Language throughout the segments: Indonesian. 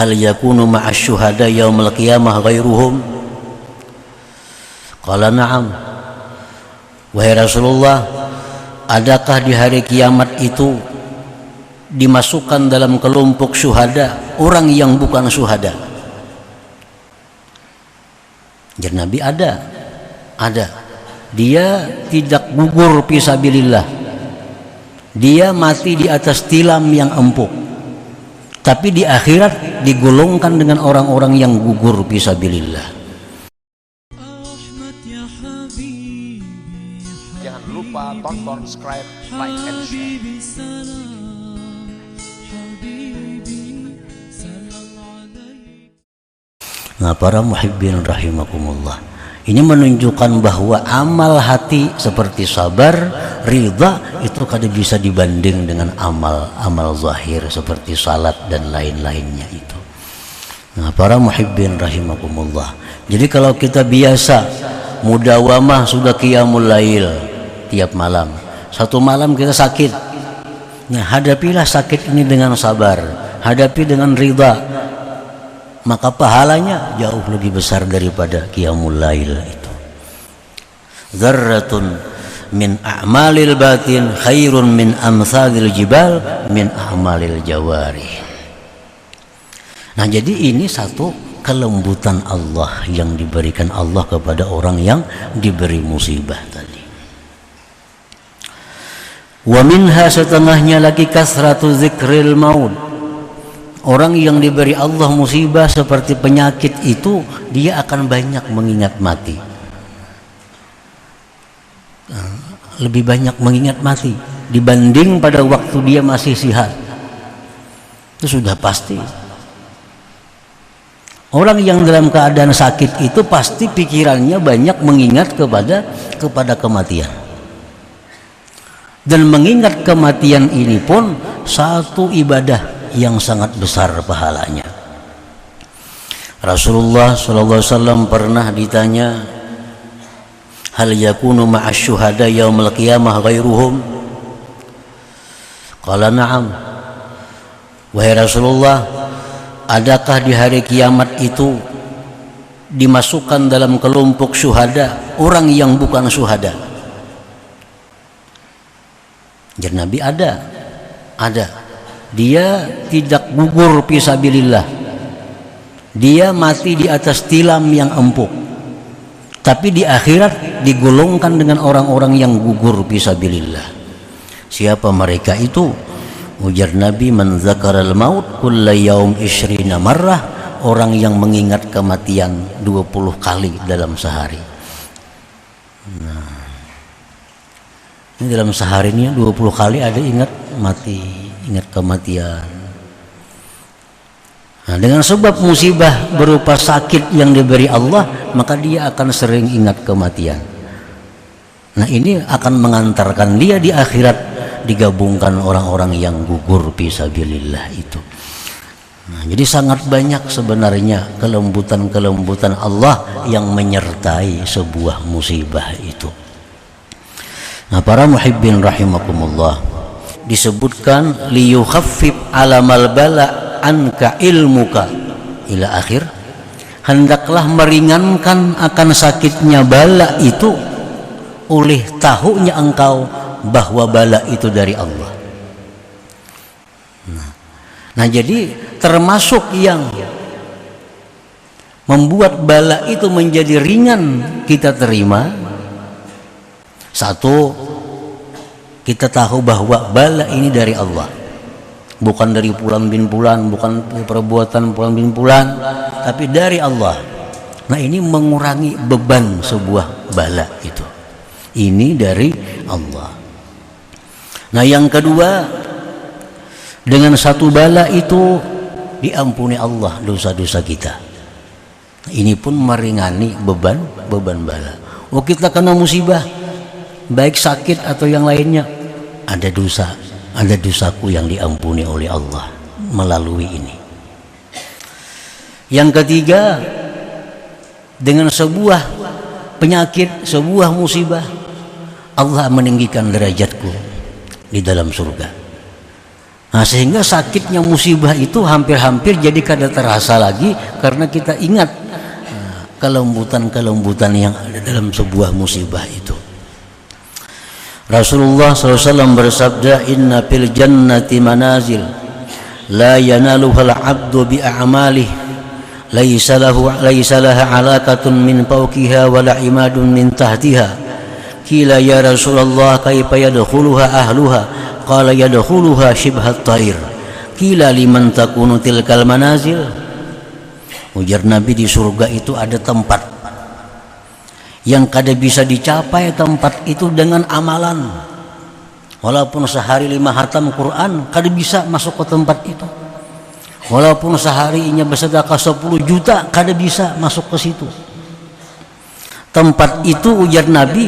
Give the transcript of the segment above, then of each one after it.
hal yakunu ma'asy syuhada yaumil qiyamah ghairuhum? Qala na'am. Wahai Rasulullah, adakah di hari kiamat itu dimasukkan dalam kelompok syuhada orang yang bukan syuhada? Jadi Nabi ada. Dia tidak gugur fisabilillah. Dia mati di atas tilam yang empuk. Tapi di akhirat digolongkan dengan orang-orang yang gugur fisabilillah. Jangan lupa tonton, subscribe, like, and share. Nah, para muhibbin rahimakumullah, ini menunjukkan bahwa amal hati seperti sabar, ridha itu kada bisa dibanding dengan amal zahir seperti salat dan lain-lainnya itu. Nah, para muhibbin rahimakumullah, jadi kalau kita biasa mudawamah sudah qiyamul lail tiap malam, satu malam kita sakit, nah hadapilah sakit ini dengan sabar, hadapi dengan ridha, maka pahalanya jauh lebih besar daripada qiyamul lail itu. Dzarratun min a'malil batin khairun min amsalil jibal min a'malil jawarih. Nah, jadi ini satu kelembutan Allah yang diberikan Allah kepada orang yang diberi musibah tadi. Wa minha, setengahnya lagi kasratu zikril maut. Orang yang diberi Allah musibah seperti penyakit itu, dia akan banyak mengingat mati. Lebih banyak mengingat mati dibanding pada waktu dia masih sehat. Itu sudah pasti. Orang yang dalam keadaan sakit itu pasti pikirannya banyak mengingat kepada kematian. Dan mengingat kematian ini pun satu ibadah yang sangat besar pahalanya. Rasulullah SAW pernah ditanya, hal yakunu ma'asy syuhada yaumil qiyamah ghairuhum? Qala na'am. Wahai Rasulullah, adakah di hari kiamat itu dimasukkan dalam kelompok syuhada orang yang bukan syuhada? Jadi Nabi ada. Dia tidak gugur fisabilillah. Dia mati di atas tilam yang empuk. Tapi di akhirat digolongkan dengan orang-orang yang gugur fisabilillah. Siapa mereka itu? Ujar Nabi, man zakaral maut kulla yaum 20 marrah, orang yang mengingat kematian 20 kali dalam sehari. Nah, ini dalam sehari ini 20 kali ada ingat mati, ingat kematian. Nah, dengan sebab musibah berupa sakit yang diberi Allah, maka dia akan sering ingat kematian. Nah, ini akan mengantarkan dia di akhirat digabungkan orang-orang yang gugur fisabilillah itu. Nah, jadi sangat banyak sebenarnya kelembutan-kelembutan Allah yang menyertai sebuah musibah itu. Nah, para muhibbin rahimakumullah, disebutkan liyukhaffif alamal bala anka ilmuka ila akhir, hendaklah meringankan akan sakitnya bala itu oleh tahunya engkau bahwa bala itu dari Allah. Nah, jadi termasuk yang membuat bala itu menjadi ringan kita terima, satu, kita tahu bahwa bala ini dari Allah, bukan dari fulan bin fulan, bukan perbuatan fulan bin fulan, tapi dari Allah. Nah, ini mengurangi beban sebuah bala itu. Ini dari Allah. Nah, yang kedua, dengan satu bala itu diampuni Allah dosa-dosa kita. Ini pun meringangi beban bala. Oh, kita kena musibah, baik sakit atau yang lainnya, ada dosaku yang diampuni oleh Allah melalui ini. Yang ketiga, dengan sebuah penyakit, sebuah musibah, Allah meninggikan derajatku di dalam surga. Nah, sehingga sakitnya musibah itu hampir-hampir jadi kada terasa lagi karena kita ingat kelembutan-kelembutan yang ada dalam sebuah musibah itu. Rasulullah SAW bersabda, inna fil jannati manazil la yanaluhal abdu bi a'malih laisa laha alaqatun min fawqiha wala imadun min tahtiha. Qila ya Rasulullah kaifa yadkhuluha ahluha? Qala yadkhuluha shibhat tair. Qila liman takunu tilkal manazil? Ujar Nabi, di surga itu ada tempat yang kada bisa dicapai tempat itu dengan amalan. Walaupun sehari 5 hatam Quran, kada bisa masuk ke tempat itu. Walaupun sehari inya bersedekah 10 juta, kada bisa masuk ke situ. Tempat itu, ujar Nabi,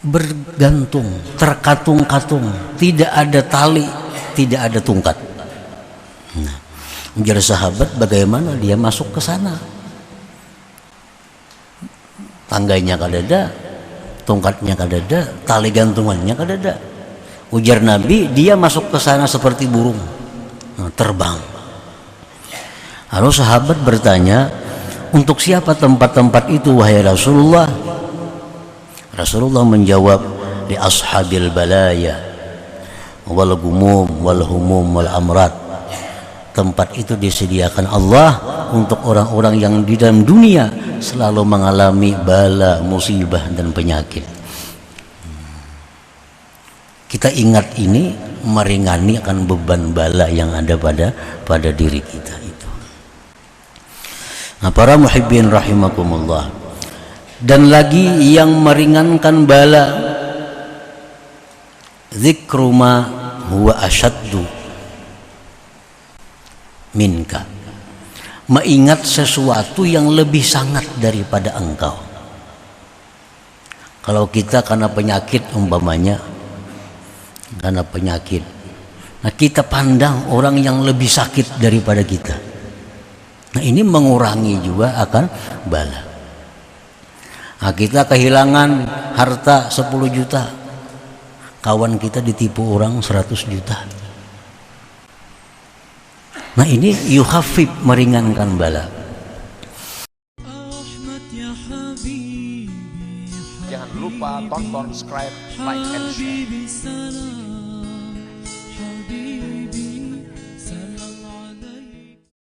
bergantung, terkatung-katung, tidak ada tali, tidak ada tungkat. Nah, ujar sahabat, bagaimana dia masuk ke sana? Tangganya kadada, tongkatnya kadada, tali gantungannya kadada. Ujar Nabi, dia masuk ke sana seperti burung, terbang. Lalu sahabat bertanya, untuk siapa tempat-tempat itu wahai Rasulullah? Rasulullah menjawab, li ashabil balaya wal gumum wal humum wal amrat. Tempat itu disediakan Allah untuk orang-orang yang di dalam dunia selalu mengalami bala, musibah dan penyakit. Kita ingat ini meringankan akan beban bala yang ada pada diri kita itu. Nah, para muhibbin rahimakumullah. Dan lagi yang meringankan bala, zikru ma huwa asyaddu minka, mengingat sesuatu yang lebih sangat daripada engkau. Kalau kita karena penyakit umpamanya, karena penyakit, nah kita pandang orang yang lebih sakit daripada kita. Nah ini mengurangi juga akan bala. Nah, kita kehilangan harta 10 juta, kawan kita ditipu orang 100 juta. Nah ini yukhafif, meringankan bala. Jangan lupa tonton, subscribe, like, and share.